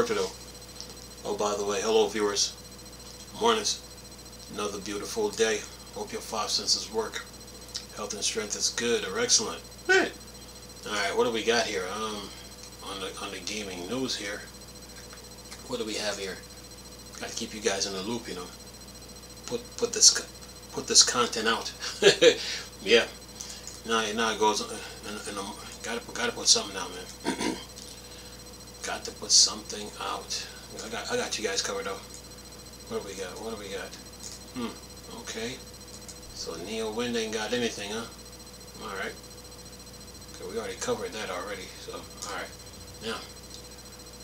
work to do. Oh, by the way, hello viewers. Mornings. Another beautiful day. Hope your five senses work. Health and strength is good or excellent. Hey. Alright, what do we got here? On the gaming news here. What do we have here? Got to keep you guys in the loop, you know. Put this content out. Yeah. Now it goes. Gotta put something out, man. Got to put something out. I got you guys covered though. What do we got? What do we got? Okay. So Neo Wind ain't got anything, huh? All right. Okay, we already covered that already. So all right. Now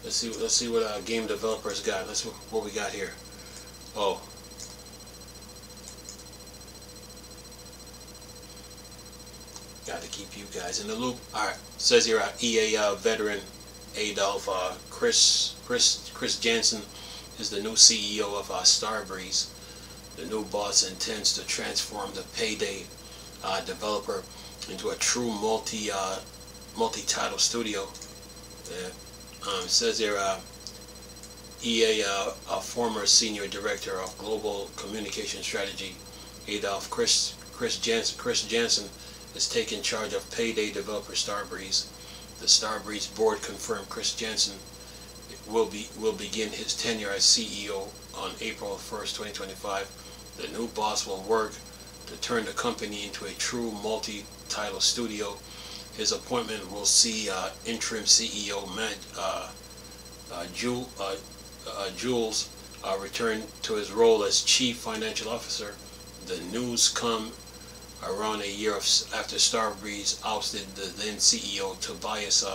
let's see what game developers got. Let's see what we got here. Oh. Got to keep you guys in the loop. All right. Says here EA veteran Adolf Chris Jansen is the new CEO of Starbreeze. The new boss intends to transform the Payday developer into a true multi-title studio. It says here EA former senior director of global communication strategy Adolf Chris Jansen is taking charge of Payday developer Starbreeze. The Starbreeze board confirmed Chris Jansen will begin his tenure as CEO on April 1st, 2025. The new boss will work to turn the company into a true multi-title studio. His appointment will see interim CEO Jules return to his role as Chief Financial Officer. The news come around a year after Starbreeze ousted the then CEO Tobias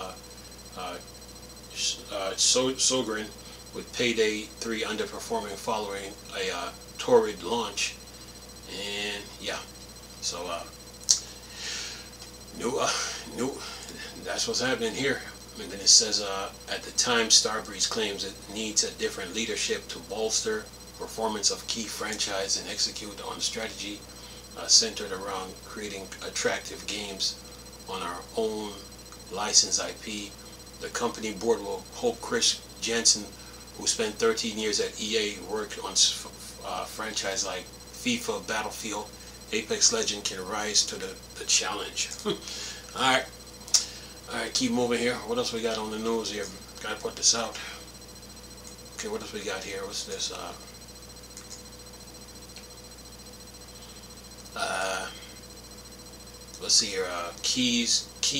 Sogren, with Payday 3 underperforming following a torrid launch. And yeah, so that's what's happening here. And then it says at the time Starbreeze claims it needs a different leadership to bolster performance of key franchise and execute on strategy centered around creating attractive games on our own licensed IP. The company board will hope Chris Jansen, who spent 13 years at EA, worked on franchise like FIFA, Battlefield, Apex Legends, can rise to the challenge. Alright, keep moving here. What else we got on the news here? Gotta put this out. Okay, what else we got here? What's this? Let's see here. Key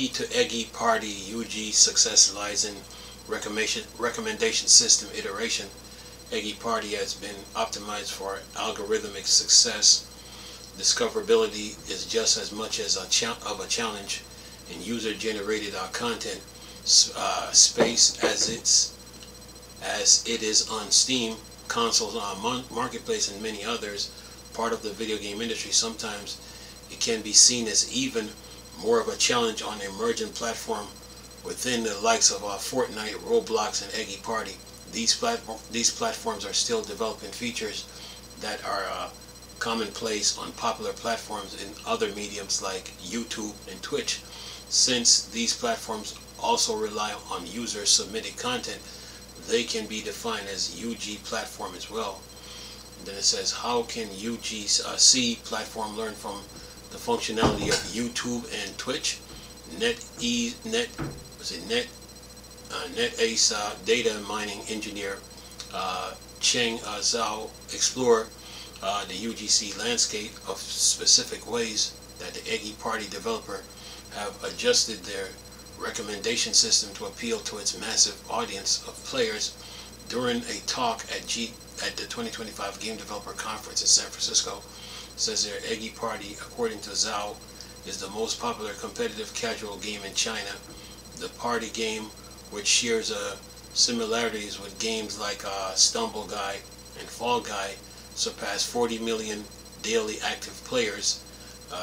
to Eggy Party UG success lies in recommendation system iteration. Eggy Party has been optimized for algorithmic success. Discoverability is just as much as a challenge in user-generated content space as it is on Steam, consoles, marketplace, and many others. Part of the video game industry, sometimes it can be seen as even more of a challenge on an emerging platform within the likes of Fortnite, Roblox, and Eggy Party. These platforms are still developing features that are commonplace on popular platforms in other mediums like YouTube and Twitch. Since these platforms also rely on user-submitted content, they can be defined as UG platform as well. Then it says, how can UGC platform learn from the functionality of YouTube and Twitch? NetAce data mining engineer Cheng Zhao explore the UGC landscape of specific ways that the Eggy Party developer have adjusted their recommendation system to appeal to its massive audience of players during a talk at the 2025 Game Developer Conference in San Francisco. It says there, Eggy Party, according to Zhao, is the most popular competitive casual game in China. The party game, which shares similarities with games like Stumble Guy and Fall Guy, surpassed 40 million daily active players.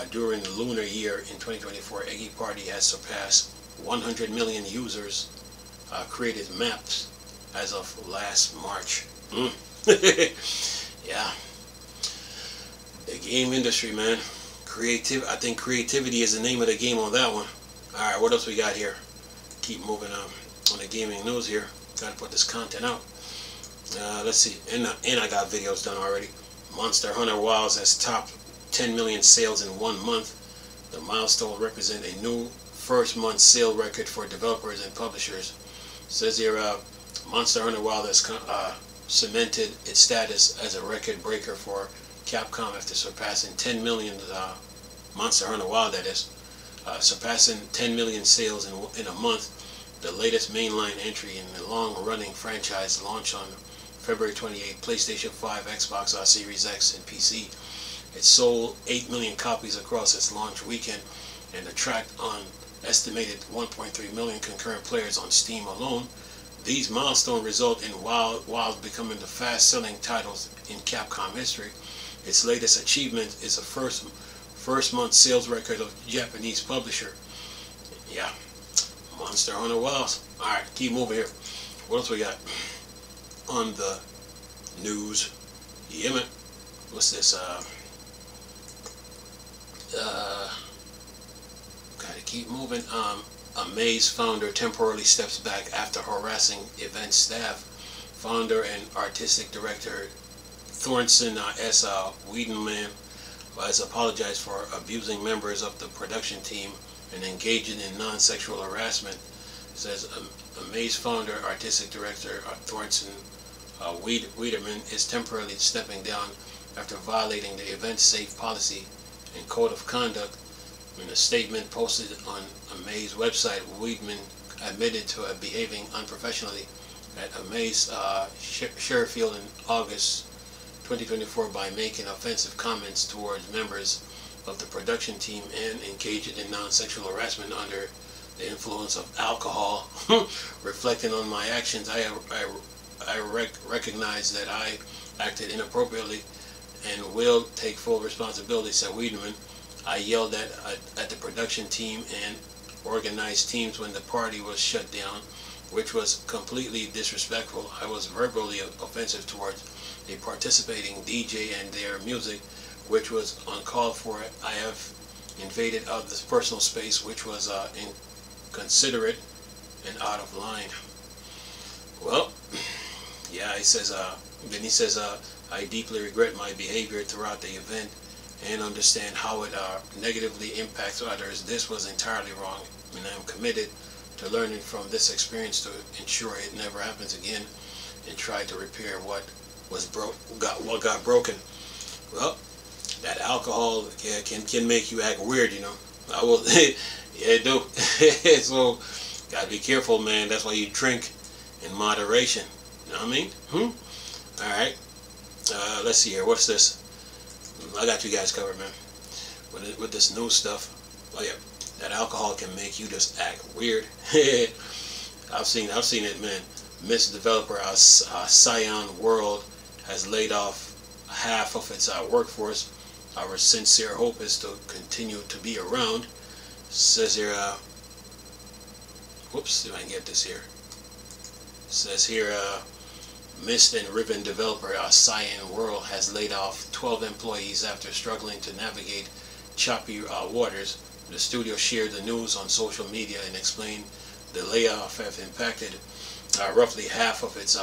During the lunar year in 2024, Eggy Party has surpassed 100 million users created maps as of last March. Yeah, the game industry, man. I think creativity is the name of the game on that one. Alright, what else we got here? Keep moving on the gaming news here. Gotta put this content out. Let's see, and I got videos done already. Monster Hunter Wilds has topped 10 million sales in 1 month. The milestone represents a new first month sale record for developers and publishers. It says here, Monster Hunter Wilds has cemented its status as a record breaker for Capcom after surpassing 10 million, Monster Hunter Wilds that is, surpassing 10 million sales in a month. The latest mainline entry in the long-running franchise launched on February 28, PlayStation 5, Xbox Series X, and PC. It sold 8 million copies across its launch weekend and attracted an estimated 1.3 million concurrent players on Steam alone. These milestones result in Wild becoming the fast-selling titles in Capcom history. Its latest achievement is a first month sales record of Japanese publisher. Yeah, Monster Hunter Wilds. Alright, keep moving here. What else we got on the news? Yeah, man. What's this? Gotta keep moving. Amaze founder temporarily steps back after harassing event staff. Founder and artistic director Thorsten S. Wiedemann has apologized for abusing members of the production team and engaging in non-sexual harassment. It says Amaze founder, artistic director Thorsten Wiedemann is temporarily stepping down after violating the event safe policy and code of conduct. In a statement posted on Amaze website, Wiedemann admitted to behaving unprofessionally at Amaze Sherfield in August 2024 by making offensive comments towards members of the production team and engaging in non-sexual harassment under the influence of alcohol. Reflecting on my actions, I recognize that I acted inappropriately and will take full responsibility, said Wiedemann. I yelled at the production team and organized teams when the party was shut down, which was completely disrespectful. I was verbally offensive towards a participating DJ and their music, which was uncalled for. I have invaded others' personal space, which was inconsiderate and out of line. Well, yeah, he says, then he says, I deeply regret my behavior throughout the event and understand how it negatively impacts others. This was entirely wrong, and I am committed to learning from this experience to ensure it never happens again and try to repair what got broken. Well, that alcohol can make you act weird, you know. I will, yeah, it do. So, gotta be careful, man. That's why you drink in moderation. You know what I mean? All right. Let's see here. What's this? I got you guys covered, man. With this new stuff. Oh yeah, that alcohol can make you just act weird. I've seen it, man. Miss Developer, Cyan World has laid off half of its workforce. Our sincere hope is to continue to be around. Says here, whoops, see if I can get this here. Says here, Mist and Ribbon developer Cyan World has laid off 12 employees after struggling to navigate choppy waters. The studio shared the news on social media and explained the layoff have impacted roughly half of its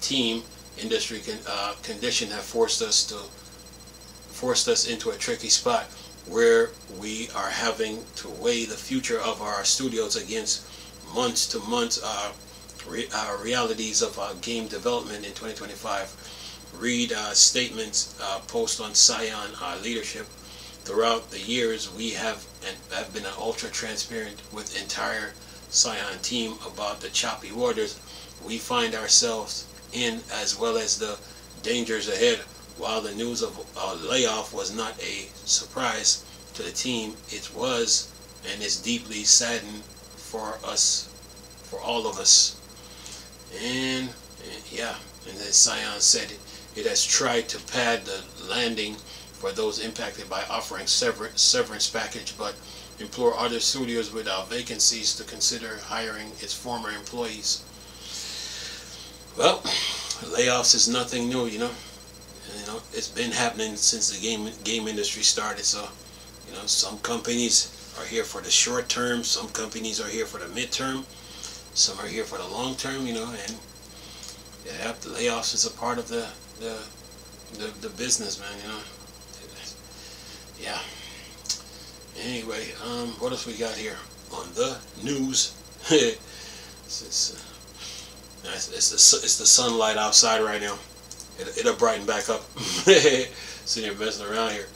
team. Industry conditions have forced us into a tricky spot where we are having to weigh the future of our studios against month-to-month realities of game development in 2025. Read statements post on Cyan leadership. Throughout the years, we have been ultra transparent with entire Cyan team about the choppy waters we find ourselves in, as well as the dangers ahead. While the news of a layoff was not a surprise to the team, it was and is deeply saddened for us, for all of us. And yeah, and then Cyan said it has tried to pad the landing for those impacted by offering severance package, but implore other studios without vacancies to consider hiring its former employees. Well, layoffs is nothing new, you know. It's been happening since the game industry started. So, some companies are here for the short term, some companies are here for the midterm, some are here for the long term, you know, and yeah, the layoffs is a part of the business, man, you know. Yeah. Anyway, what else we got here on the news? It's the sunlight outside right now. It'll brighten back up. Sitting here messing around here.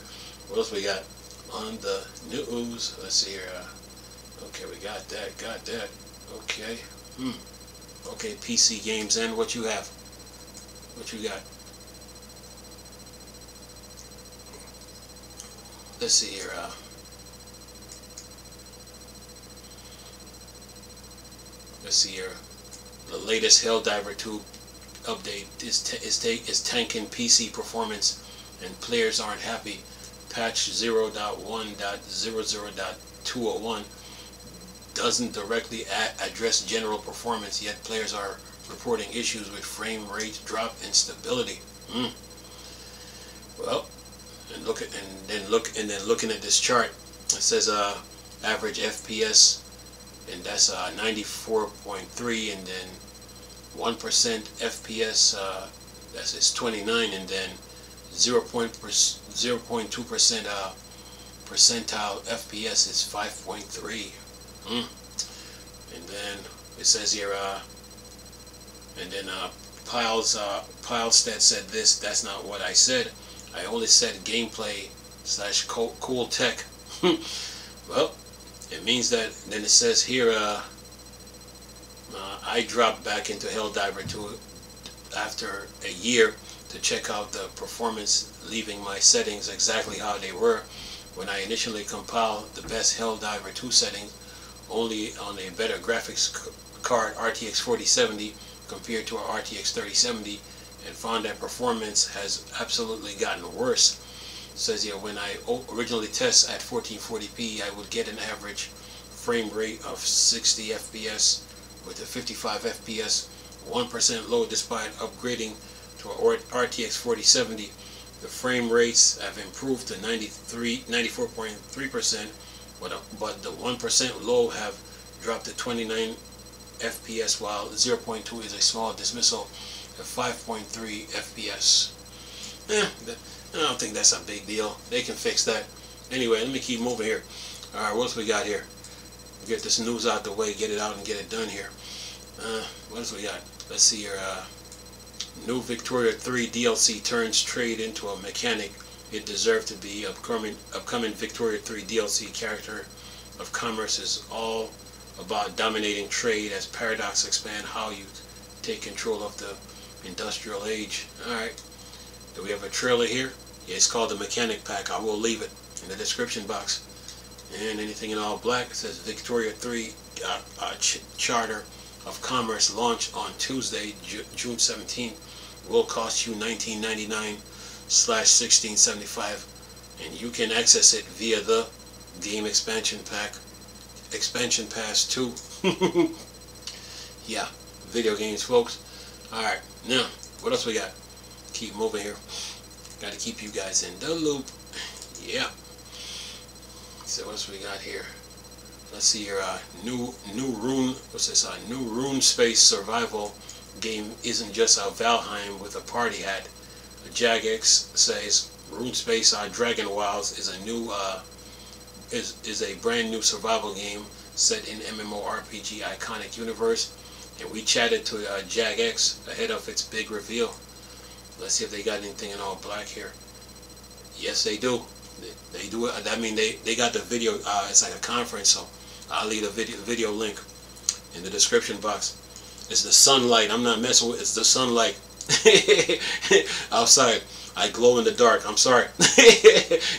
What else we got on the news? Let's see here. Okay, we got that. Okay. Okay, PC Games End. What you have? What you got? Let's see here. Let's see here. The latest Helldiver 2 update is tanking PC performance, and players aren't happy. Patch 0.1.00.201 doesn't directly address general performance, yet players are reporting issues with frame rate drop and stability. Well, and then looking at this chart, it says average FPS, and that's 94.3, and then 1% FPS, that's 29, and then 0.2% percentile FPS is 5.3. And then it says here, and then Pilestat said this. That's not what I said. I only said gameplay / cool tech. Well, it means that. Then it says here, I dropped back into Helldiver 2 after a year to check out the performance, leaving my settings exactly how they were when I initially compiled the best Helldiver 2 settings, only on a better graphics card, RTX 4070, compared to our RTX 3070, and found that performance has absolutely gotten worse. It says here, when I originally test at 1440p, I would get an average frame rate of 60 FPS with a 55 FPS, 1% low despite upgrading to a RTX 4070. The frame rates have improved to 94.3%, but the 1% low have dropped to 29 FPS, while 0.2 is a small dismissal at 5.3 FPS. I don't think that's a big deal. They can fix that. Anyway, let me keep moving here. Alright, what else we got here? Get this news out the way, get it out and get it done here. What else we got? Let's see here. New Victoria 3 DLC turns trade into a mechanic. It deserved to be. Upcoming Victoria 3 DLC character of commerce is all about dominating trade as Paradox expand how you take control of the industrial age. Alright. Do we have a trailer here? Yeah, it's called the Mechanic Pack. I will leave it in the description box. And anything in all black, it says Victoria 3 Charter of Commerce launch on Tuesday, June 17th. Will cost you $19.99/$16.75, and you can access it via the Game Expansion Pack, Expansion Pass 2. Yeah, video games, folks. Alright, now, what else we got? Keep moving here. Got to keep you guys in the loop. Yeah. So what else we got here? Let's see here. New Rune. What's this? New Rune Space Survival game isn't just a Valheim with a party hat. Jagex says RuneSpace Dragon Wilds is a new is a brand new survival game set in MMORPG iconic universe, and we chatted to Jagex ahead of its big reveal. Let's see if they got anything in all black here. Yes, they do. They do it. I mean, they got the video. It's like a conference, so I'll leave the video link in the description box. It's the sunlight. I'm not messing with. It's the sunlight outside. I glow in the dark. I'm sorry.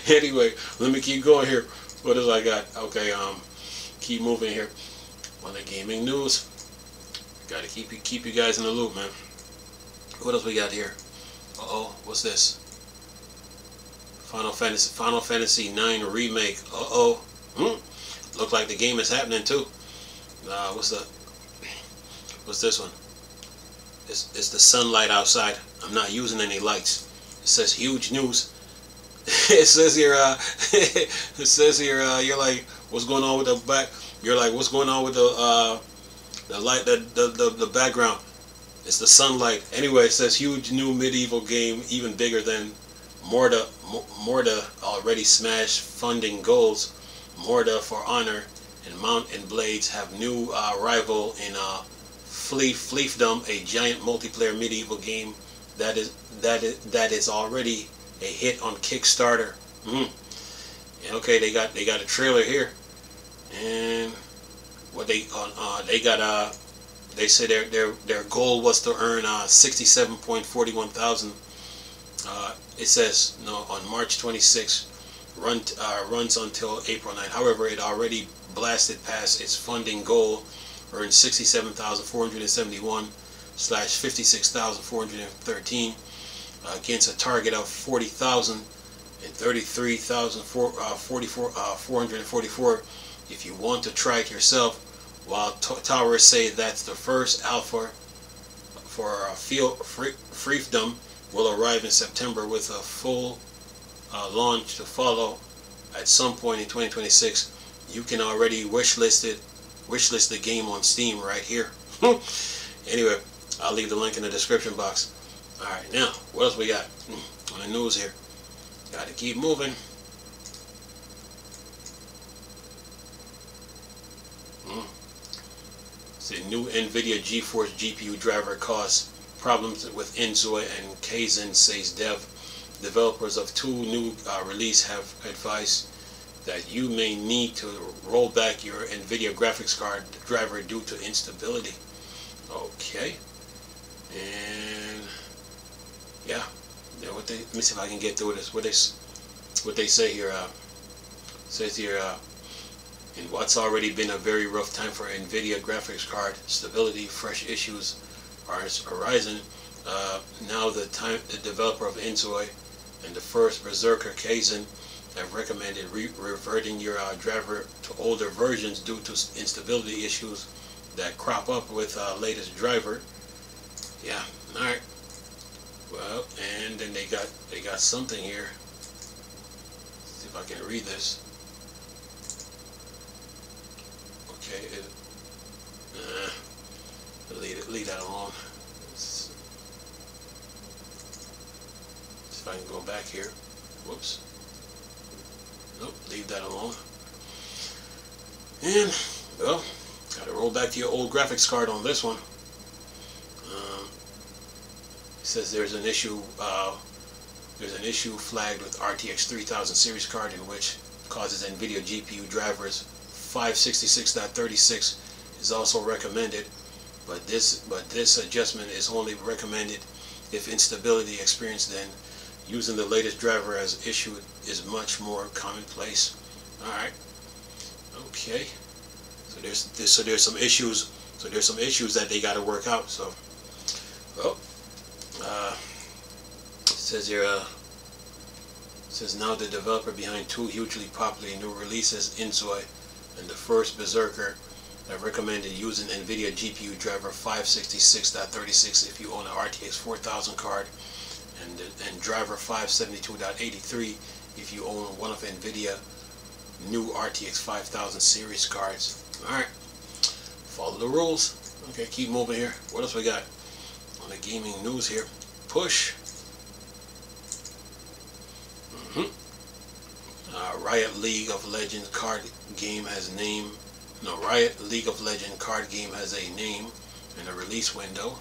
Anyway, let me keep going here. What else I got? Okay, keep moving here on the gaming news. Got to keep you guys in the loop, man. What else we got here? Uh-oh, what's this? Final Fantasy 9 remake. Uh-oh. Look like the game is happening too. What's this one? It's the sunlight outside. I'm not using any lights. It says huge news. It says here. It says here. You're like, what's going on with the back? You're like, what's going on with the The light, the background. It's the sunlight. Anyway, it says huge new medieval game, even bigger than Morta. Morta already smashed funding goals. Morta for Honor and Mount and Blades have new rival in Fiefdom, a giant multiplayer medieval game that is already a hit on Kickstarter. Okay, they got a trailer here, and what they got they say their goal was to earn 67.41 thousand. It says no on March 26th, runs until April 9th. However, it already blasted past its funding goal, earned 67,471 / 56,413 against a target of 40,000 and 33,444. If you want to try it yourself, while towers say that's the first alpha for Fiefdom will arrive in September with a full launch to follow at some point in 2026. You can already wishlist the game on Steam right here. Anyway, I'll leave the link in the description box. Alright, now, what else we got on the news here? Gotta keep moving. The new NVIDIA GeForce GPU driver causes problems with Enzoi and Kaizen, says developers of two new release have advised that you may need to roll back your NVIDIA graphics card driver due to instability. Okay, and yeah, let me see if I can get through this. What they say here says here. In what's already been a very rough time for NVIDIA graphics card stability, fresh issues are arising. Now the developer of Enzoi and the first Berserker Kaizen have recommended reverting your driver to older versions due to instability issues that crop up with latest driver. Yeah, all right. Well, and then they got something here. Let's see if I can read this. Okay, leave that alone. Let's see if I can go back here. Whoops. Nope, leave that alone. And, well, gotta roll back to your old graphics card on this one. It says there's an issue flagged with RTX 3000 series card in which causes NVIDIA GPU drivers 566.36 is also recommended, but this adjustment is only recommended if instability experienced. Then using the latest driver as issued is much more commonplace. All right, okay. So there's some issues. So there's some issues that they got to work out. So, well, it says here. Says now the developer behind two hugely popular new releases, Enzoi and the first Berserker, have recommended using NVIDIA GPU driver 566.36 if you own an RTX 4000 card, and driver 572.83 if you own one of NVIDIA new RTX 5000 series cards. Alright, follow the rules. Okay, keep moving here. What else we got on the gaming news here? Push. Riot League of Legends card game has name. No, Riot League of Legends card game has a name and a release window.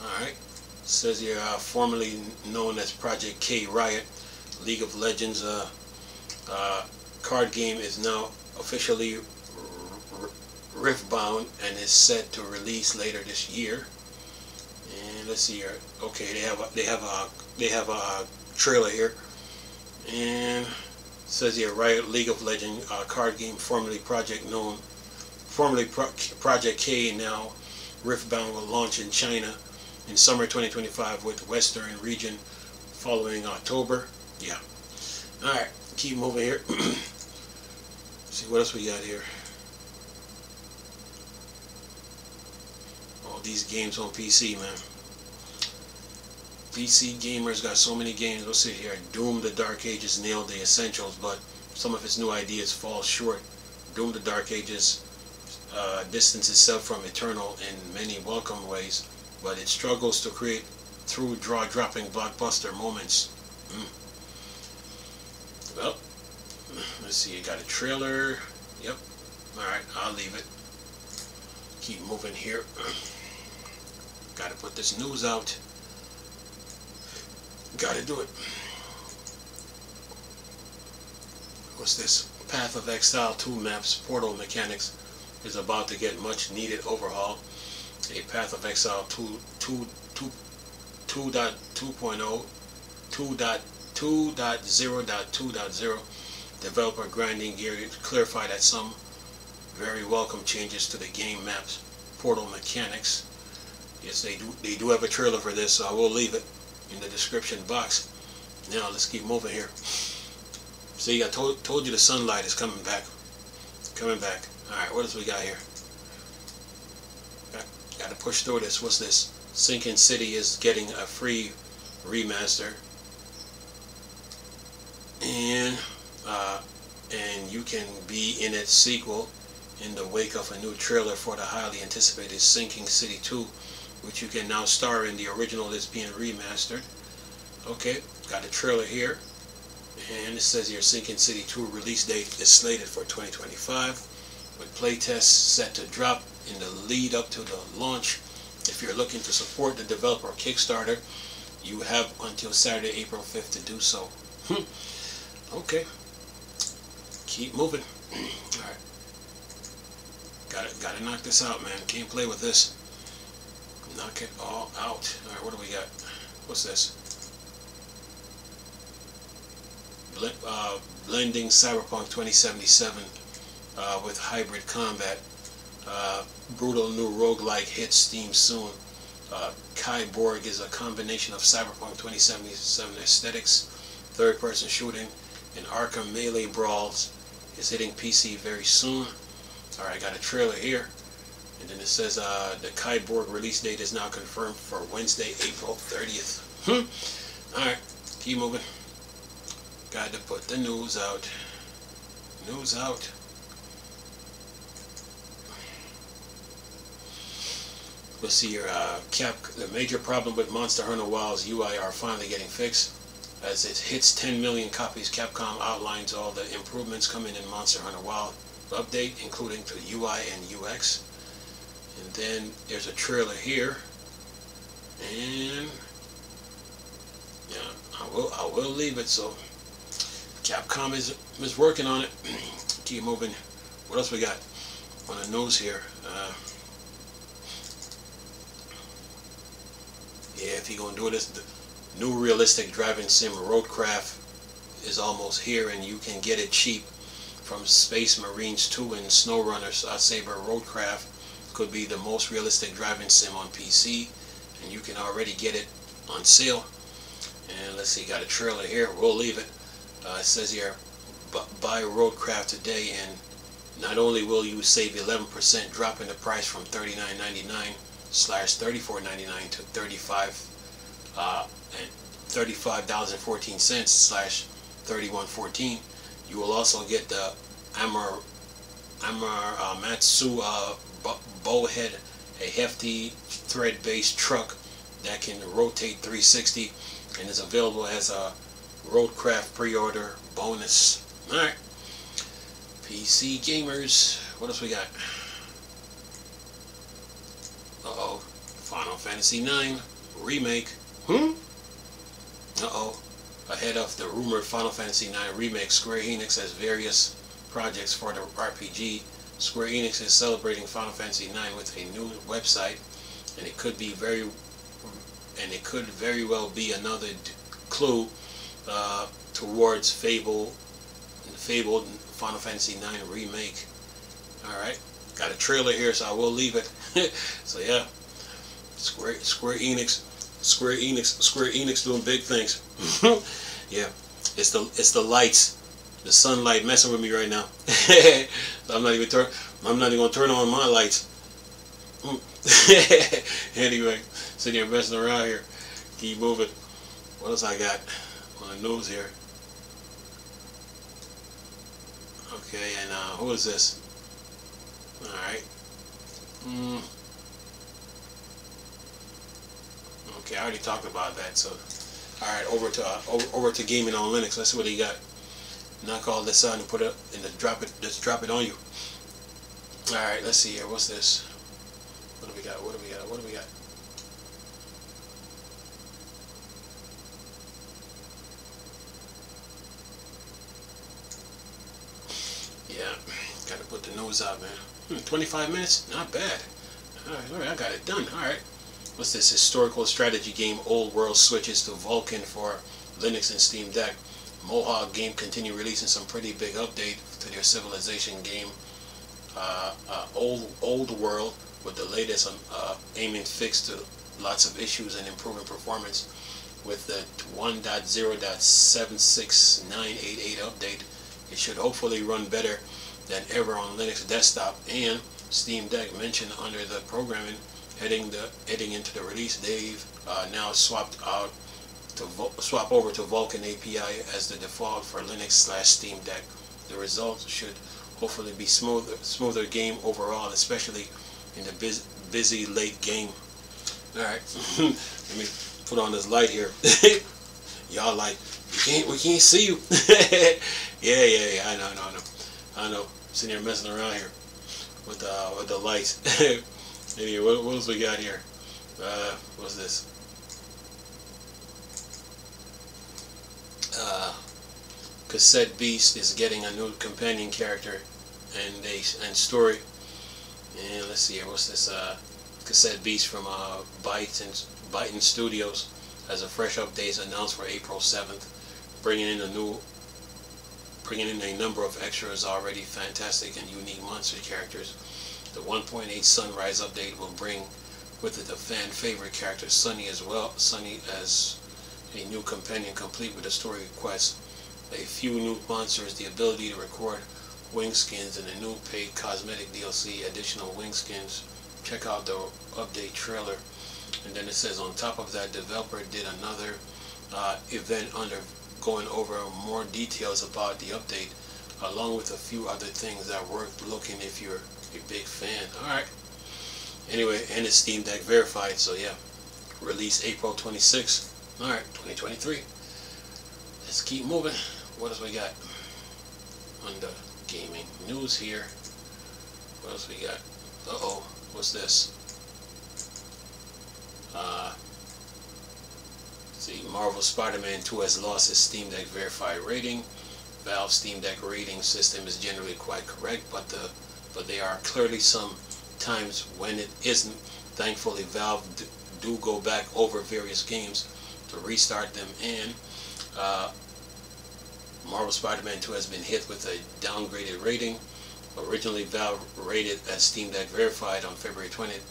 Alright. Says here, formerly known as Project K Riot League of Legends card game is now officially Riftbound and is set to release later this year. And let's see here. Okay, they have a trailer here. And says here, Riot League of Legends card game, formerly Project K, now Riftbound, will launch in China in summer 2025 with Western region following October. Yeah. All right, keep moving here. See what else we got here. All these games on PC, man. PC gamers got so many games. We'll see here. Doom the Dark Ages nailed the essentials, but some of its new ideas fall short. Doom the Dark Ages distance itself from Eternal in many welcome ways, but it struggles to create true jaw-dropping blockbuster moments. Well, let's see, you got a trailer. Yep. Alright, I'll leave it. Keep moving here. Gotta put this news out. Gotta do it. What's this? Path of Exile 2 maps portal mechanics is about to get much needed overhaul. A Path of Exile 2.0 2.0.2.0 developer grinding gear clarified that some very welcome changes to the game maps portal mechanics. Yes, they do have a trailer for this, so I will leave it in the description box. Now let's keep moving here. See, I told you the sunlight is coming back. Coming back. Alright, what else we got here? Got to push through this. What's this? Sinking City is getting a free remaster. And you can be in its sequel in the wake of a new trailer for the highly anticipated Sinking City 2, which you can now star in. The original is being remastered. Okay, got a trailer here, and it says here Sinking City 2 release date is slated for 2025, with playtests set to drop in the lead up to the launch. If you're looking to support the developer Kickstarter, you have until Saturday, April 5th to do so. Okay, keep moving. Alright, gotta knock this out, man. Can't play with this. Knock it all out. Alright, what do we got? What's this? Blending Cyberpunk 2077 with hybrid combat. Brutal new roguelike hits Steam soon. Kyborg is a combination of Cyberpunk 2077 aesthetics, third-person shooting, and Arkham melee brawls. Is hitting PC very soon. Alright, I got a trailer here. And then it says the Kyborg release date is now confirmed for Wednesday, April 30th. Alright, keep moving. Got to put the news out. News out. Let's see here. The major problem with Monster Hunter Wilds UI are finally getting fixed. As it hits 10 million copies, Capcom outlines all the improvements coming in Monster Hunter Wild update, including to UI and UX. And then there's a trailer here, and yeah, I will leave it. So Capcom is working on it. Keep moving. What else we got on the news here? Yeah, if you're gonna do this, the new realistic driving sim Roadcraft is almost here, and you can get it cheap from Space Marines 2 and SnowRunner. Saber Roadcraft could be the most realistic driving sim on PC, and you can already get it on sale. And let's see, got a trailer here. We'll leave it. It says here, buy Roadcraft today, and not only will you save 11%, dropping the price from $39.99/$34.99 to $35.14/$31.14. You will also get the Amatsu Bowhead, a hefty thread-based truck that can rotate 360 and is available as a Roadcraft pre-order bonus. Alright, PC gamers, what else we got? Uh-oh, Final Fantasy IX Remake. Uh-oh, ahead of the rumored Final Fantasy IX Remake, Square Enix has various projects for the RPG. Square Enix is celebrating Final Fantasy IX with a new website, and it could very well be another clue towards fabled Final Fantasy IX Remake. Alright, got a trailer here, so I will leave it. So yeah, Square Enix doing big things. Yeah, it's the lights, the sunlight messing with me right now. So I'm not even gonna turn on my lights. Anyway, sitting here messing around here. Keep moving. What else I got on the news here? Okay, and who is this? Alright, Mm, okay, I already talked about that. So, all right, over to gaming on Linux. Let's see what he got. Knock all this out and put it and drop it. Just drop it on you. All right, let's see here. What's this? What do we got? What do we got? What do we got? Yeah, gotta put the nose out, man. 25 minutes, not bad. All right, I got it done. All right. What's this? Historical strategy game Old World switches to Vulkan for Linux and Steam Deck. Mohawk Game continue releasing some pretty big update to their Civilization game. Old World with the latest aiming fix to lots of issues and improving performance with the 1.0.76988 update. It should hopefully run better than ever on Linux desktop and Steam Deck. Mentioned under the programming heading into the release. They've now swap over to Vulkan API as the default for Linux/Steam Deck. The results should hopefully be smoother game overall, especially in the busy late game. All right, let me put on this light here. Y'all like, we can't see you. yeah. I know. Sitting here messing around here with the lights. Anyway, what else we got here? What's this? Cassette Beast is getting a new companion character and story. And let's see here, what's this? Cassette Beast from Byton Studios has a fresh update announced for April 7th, bringing in a number of extras, already fantastic and unique monster characters. The 1.8 Sunrise update will bring with it the fan favorite character Sunny as a new companion complete with a story quest, a few new monsters, the ability to record wing skins, and a new paid cosmetic DLC, additional wing skins. Check out the update trailer. And then it says on top of that, developer did another event going over more details about the update, along with a few other things that are worth looking if you're a big fan. Alright. Anyway, and it's Steam Deck verified, so yeah. Release April 26th. Alright, 2023. Let's keep moving. What else we got on the gaming news here? What else we got? Uh-oh. What's this? See, Marvel Spider-Man 2 has lost its Steam Deck verified rating. Valve Steam Deck rating system is generally quite correct, but there are clearly some times when it isn't. Thankfully, Valve do go back over various games to restart them, and Marvel Spider-Man 2 has been hit with a downgraded rating. Originally, Valve rated as Steam Deck verified on February 20th,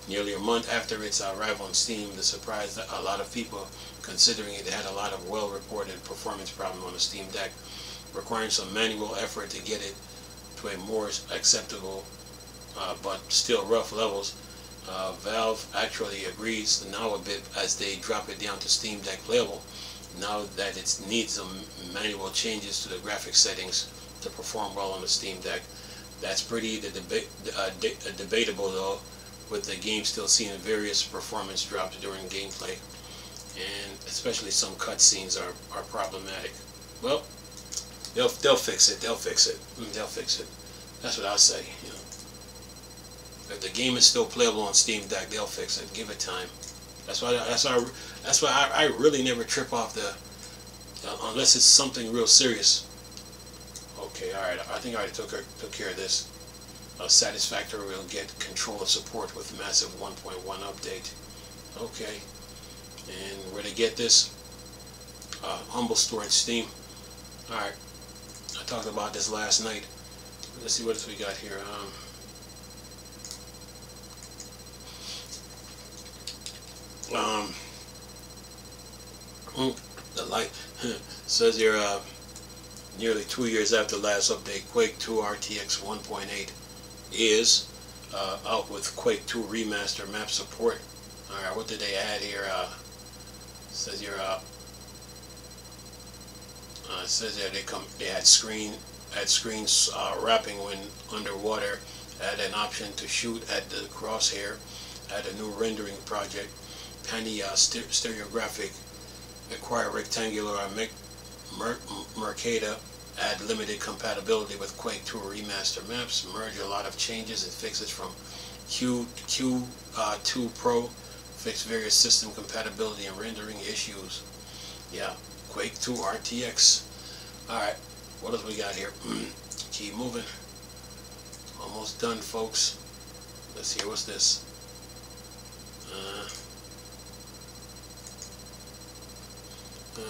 nearly a month after its arrival on Steam. The surprise that a lot of people, considering it had a lot of well-reported performance problems on the Steam Deck, requiring some manual effort to get it to a more acceptable but still rough levels. Valve actually agrees now a bit as they drop it down to Steam Deck playable, now that it needs some manual changes to the graphic settings to perform well on the Steam Deck. That's pretty debatable though, with the game still seeing various performance drops during gameplay, and especially some cutscenes are problematic. Well, they'll fix it. They'll fix it. That's what I'll say. You know, if the game is still playable on Steam Deck, they'll fix it. Give it time. That's why I really never trip off the unless it's something real serious. Okay, all right. I think I already took care of this. Satisfactory will get controller support with massive 1.1 update. Okay, and where to get this? Humble Store and Steam. All right, I talked about this last night. Let's see what else we got here. The light says here, nearly 2 years after last update, Quake 2 RTX 1.8 is out with Quake 2 remaster map support. Alright, what did they add here? Says here, it says that they had screens wrapping when underwater, Add an option to shoot at the crosshair. Add a new rendering project. Penny stereographic. Acquire rectangular Mercada. Add limited compatibility with Quake 2 remaster maps. Merge a lot of changes and fixes from Q2 Pro. Fix various system compatibility and rendering issues. Yeah, Quake 2 RTX. Alright, what else we got here? Keep moving. Almost done, folks. Let's see, what's this?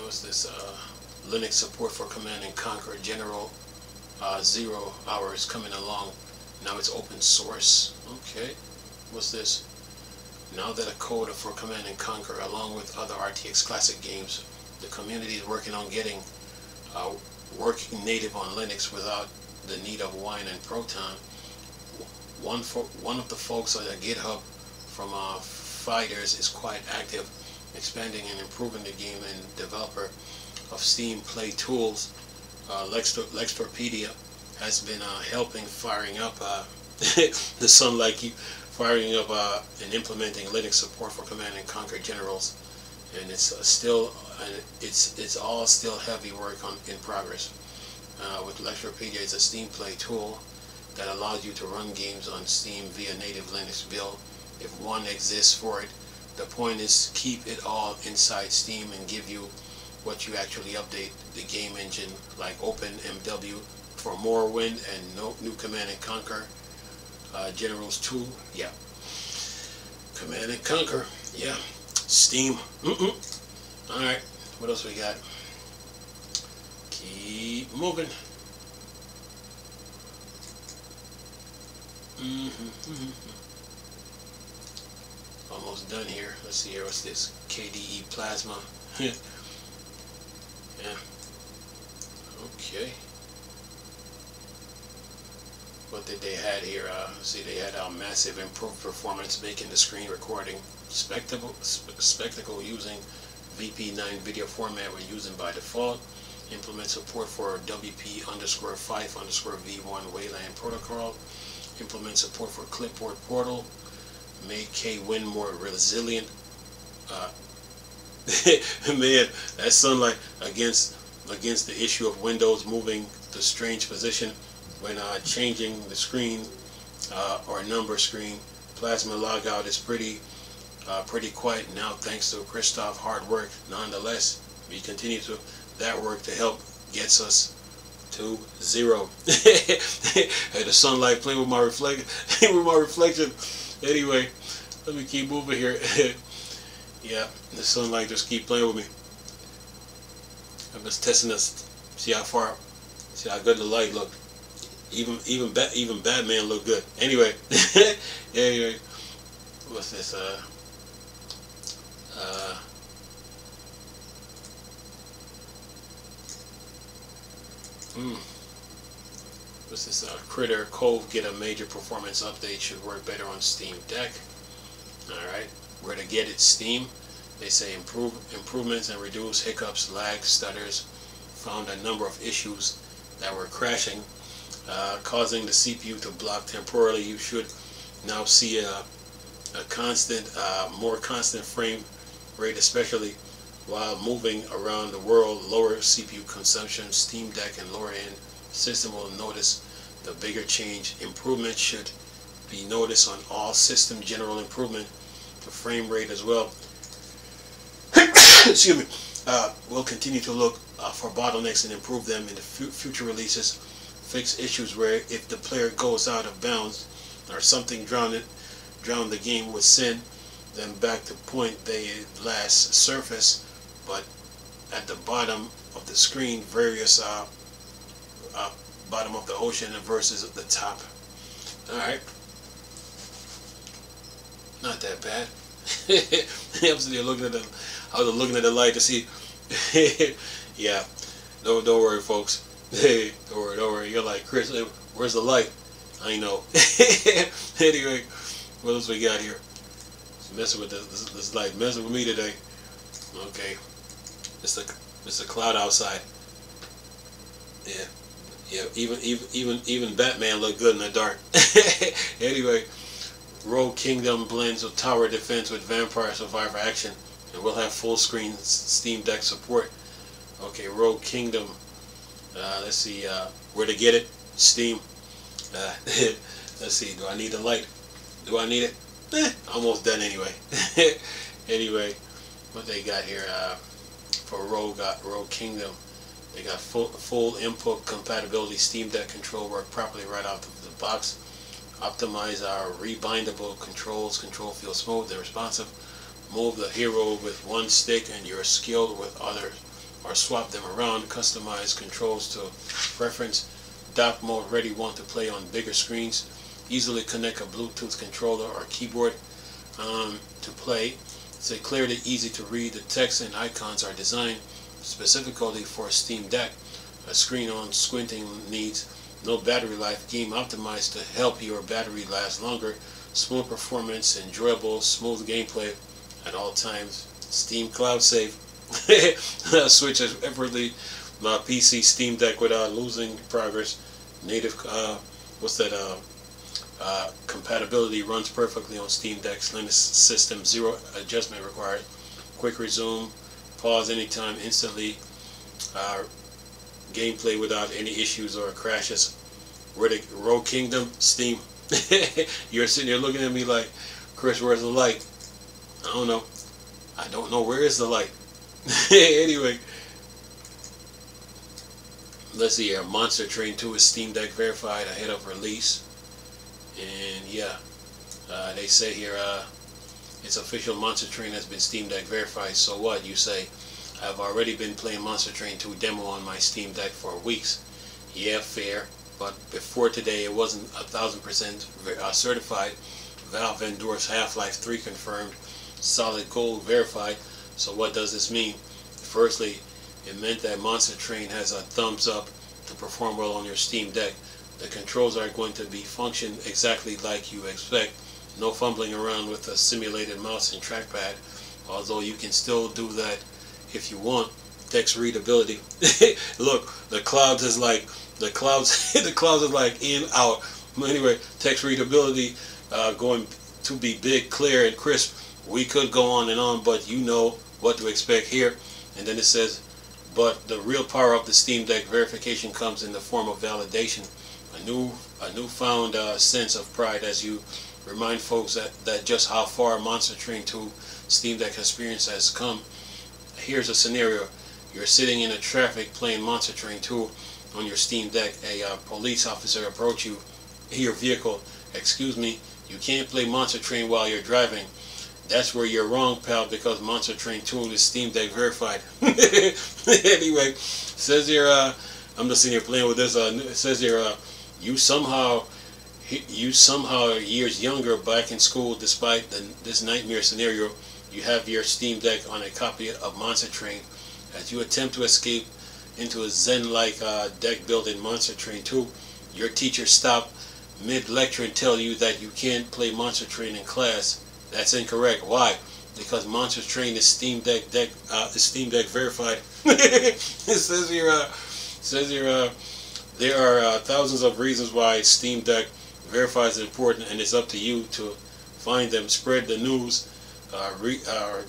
What's this? Linux support for Command and Conquer General 0 hours coming along. Now it's open source. Okay. What's this? Now that a code for Command and Conquer, along with other RTX classic games, the community is working on getting working native on Linux without the need of Wine and Proton. One of the folks on the GitHub from Fighters is quite active, expanding and improving the game, and developer of Steam Play Tools, Lextorpedia, has been helping firing up the Sunlight, firing up and implementing Linux support for Command and Conquer Generals, and it's all still heavy work in progress. With Lextorpedia, it's a Steam Play tool that allows you to run games on Steam via native Linux build if one exists for it. The point is keep it all inside Steam and give you what you actually update the game engine, like OpenMW for Morrowind and no new Command and Conquer Generals 2. Yeah, Command and Conquer. Yeah, Steam. All right, what else we got? Keep moving. Almost done here. Let's see here. What's this? KDE Plasma. Yeah. Okay. What did they had here? See, they had massive improved performance, making the screen recording spectacle using VP9 video format we're using by default. Implement support for WP_5_V1 Wayland protocol. Implement support for Clipboard Portal. Make KWin more resilient. Man, that's Sunlight against the issue of Windows moving to strange position when changing the screen or number screen. Plasma logout is pretty quiet now, thanks to Christoph hard work. Nonetheless, we continue to that work to help gets us to 0. Hey, the Sunlight playing with my reflection. Anyway, let me keep moving here. Yeah, the Sunlight just keep playing with me. I'm just testing this, see how good the light look. Even Batman look good. Anyway, anyway, what's this? What's this? Critter Cove get a major performance update. Should work better on Steam Deck. All right, where to get it? Steam. They say improvements and reduce hiccups, lag, stutters. Found a number of issues that were crashing, causing the CPU to block temporarily. You should now see a more constant frame rate, especially while moving around the world. Lower CPU consumption. Steam Deck and lower end system will notice the bigger change. Improvement should be noticed on all system. General improvement to frame rate as well. Excuse me. We'll continue to look for bottlenecks and improve them in the future releases. Fix issues where if the player goes out of bounds or something drown the game with sin, then back to point they last surface, but at the bottom of the screen, various bottom of the ocean versus the top. All right, not that bad. I was looking at the light to see. Yeah, don't worry, folks. Hey, don't worry. You're like, Chris, where's the light? I know. Anyway, what else we got here? It's messing with this light, messing with me today. Okay, it's a cloud outside. Yeah, Yeah, even Batman looked good in the dark. Anyway, Rogue Kingdom blends with tower defense with Vampire Survivor action, and we'll have full screen Steam Deck support. Okay, Rogue Kingdom. Let's see where to get it. Steam. Let's see. Do I need the light? Do I need it? Almost done anyway. Anyway, what they got here for Rogue Kingdom? They got full input compatibility. Steam Deck control work properly right out of the box. Optimize our rebindable controls. Control feels smooth and responsive. Move the hero with one stick and you're skilled with others, or swap them around. Customize controls to preference. Dock mode ready. Want to play on bigger screens. Easily connect a Bluetooth controller or keyboard to play. It's clearly easy to read. The text and icons are designed specifically for Steam Deck. A screen on squinting needs no battery life. Game optimized to help your battery last longer. Smooth performance, enjoyable, smooth gameplay at all times. Steam Cloud Save. Switch effortlessly my PC Steam Deck without losing progress. Native compatibility runs perfectly on Steam Deck's Linux system. Zero adjustment required. Quick resume. Pause anytime instantly. Gameplay without any issues or crashes. Rogue Kingdom, Steam. You're sitting there looking at me like, Chris, where's the light? I don't know. I don't know where is the light. Anyway, let's see here. Monster Train 2 is Steam Deck verified ahead of release. And yeah, they say here it's official. Monster Train has been Steam Deck verified. So what? You say, I've already been playing Monster Train 2 demo on my Steam Deck for weeks. Yeah, fair. But before today, it wasn't 1000% certified. Valve endorsed Half-Life 3 confirmed. Solid Gold verified. So what does this mean? Firstly, it meant that Monster Train has a thumbs up to perform well on your Steam Deck. The controls are going to be function exactly like you expect. No fumbling around with a simulated mouse and trackpad, although you can still do that if you want. Text readability. Look, the clouds is like the clouds is like in out. Anyway, text readability going to be big, clear, and crisp. We could go on and on, but you know what to expect here. And then it says, but the real power of the Steam Deck verification comes in the form of validation. A newfound sense of pride as you remind folks that just how far Monster Train 2 Steam Deck experience has come. Here's a scenario. You're sitting in a traffic playing Monster Train 2 on your Steam Deck. A police officer approach you, your vehicle. Excuse me, you can't play Monster Train while you're driving. That's where you're wrong, pal, because Monster Train 2 is Steam Deck verified. Anyway, says here, I'm just sitting here playing with this. It says here, you somehow years younger, back in school, despite this nightmare scenario. You have your Steam Deck on a copy of Monster Train. As you attempt to escape into a zen-like deck building Monster Train 2, your teacher stop mid-lecture and tell you that you can't play Monster Train in class. That's incorrect. Why? Because Monster Train is Steam Deck verified. It says here, there are thousands of reasons why Steam Deck verifies is important, and it's up to you to find them. Spread the news,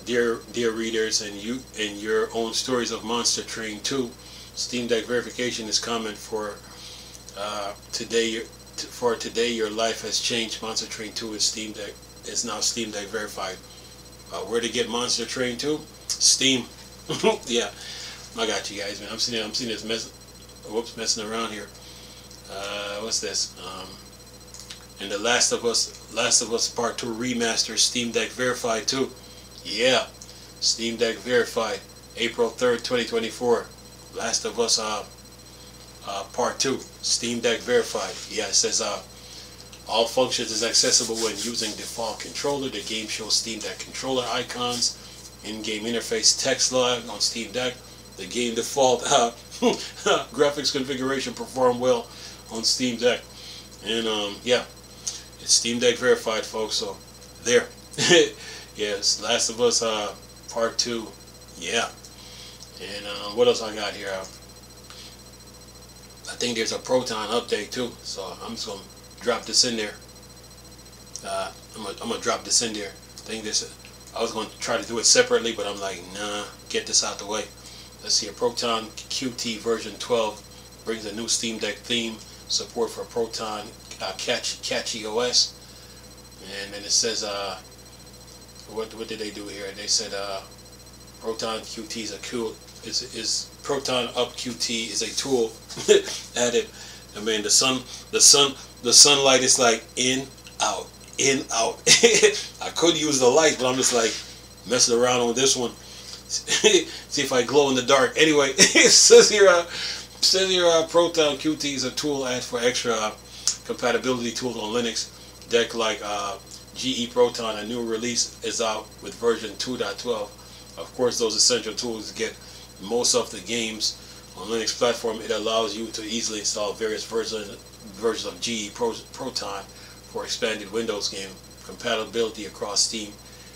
dear readers, and your own stories of Monster Train 2. Steam Deck verification is common for today. For today, your life has changed. Monster Train 2 is now Steam Deck verified. Where to get Monster Train 2? Steam. Yeah, I got you guys, man. I'm seeing this messing around here. What's this? And the Last of Us Part 2 remaster, Steam Deck verified too. Yeah, Steam Deck verified. April 3rd, 2024. Last of Us Part 2, Steam Deck verified. Yeah, it says all functions is accessible when using default controller. The game shows Steam Deck controller icons, in-game interface text log on Steam Deck. The game default graphics configuration perform well on Steam Deck. And yeah, it's Steam Deck verified, folks. So there. Yes, Last of Us Part 2. Yeah. And what else I got here? think there's a Proton update too, so I'm just gonna drop this in there. I'm gonna drop this in there. I was going to try to do it separately, but I'm like, nah, get this out the way. Let's see, a Proton Qt version 12 brings a new Steam Deck theme, support for Proton Catchy OS, and then it says, what did they do here? They said Proton Qt is a cool, is Proton Up Qt is a tool added. I mean, the sunlight is like in, out. In, out. I could use the light, but I'm just like messing around on this one. See if I glow in the dark. Anyway, it says here, Proton Qt is a tool add for extra compatibility tools on Linux. Deck like GE Proton, a new release is out with version 2.12. Of course, those essential tools get most of the games on Linux platform. It allows you to easily install various versions of GE Proton for expanded Windows game compatibility across Steam,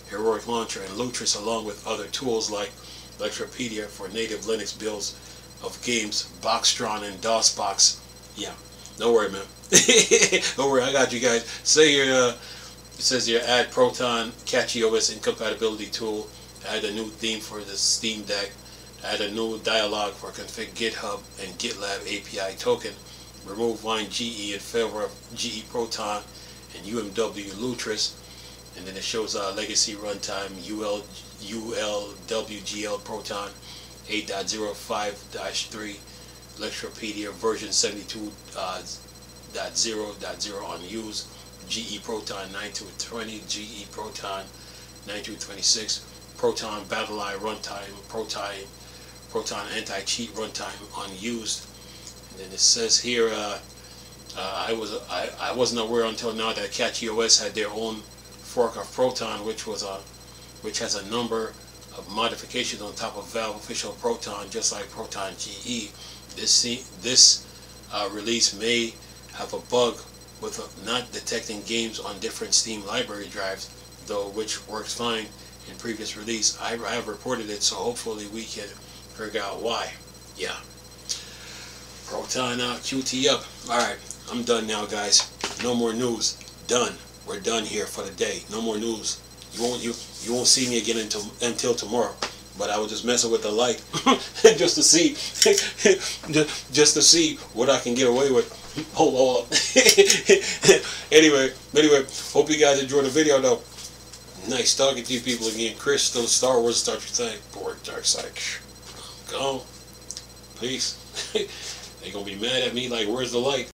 Heroic Launcher, and Lutris, along with other tools like Electropedia for native Linux builds of games, Boxtron and DOSBox. Yeah, don't worry, man. Don't worry, I got you guys. Say here, it says here, add Proton Catchy OS incompatibility tool, add a new theme for the Steam Deck, add a new dialog for config GitHub and GitLab API token, remove line GE in favor of GE Proton and UMW Lutris, and then it shows legacy runtime ULWGL Proton 8.05-3 Electropedia version 72.0.0 unused, GE Proton 9220, GE Proton 9226, Proton BattleEye runtime, Proton anti-cheat runtime unused. And then it says here, I wasn't aware until now that Catchy OS had their own fork of Proton, which has a number of modifications on top of Valve official Proton, just like Proton GE. This release may have a bug with not detecting games on different Steam library drives, though, which works fine in previous release. I have reported it, so hopefully we can figure out why. Yeah. Proton Qt up. Alright, I'm done now, guys. No more news. Done. We're done here for the day. No more news. You won't see me again until tomorrow. But I was just messing with the light just to see just to see what I can get away with. Hold on. anyway, hope you guys enjoyed the video though. Nice talking to you people again. Chris, still Star Wars, Star Trek thing. Bored, dark side. Go. Peace. They gonna be mad at me like, where's the light?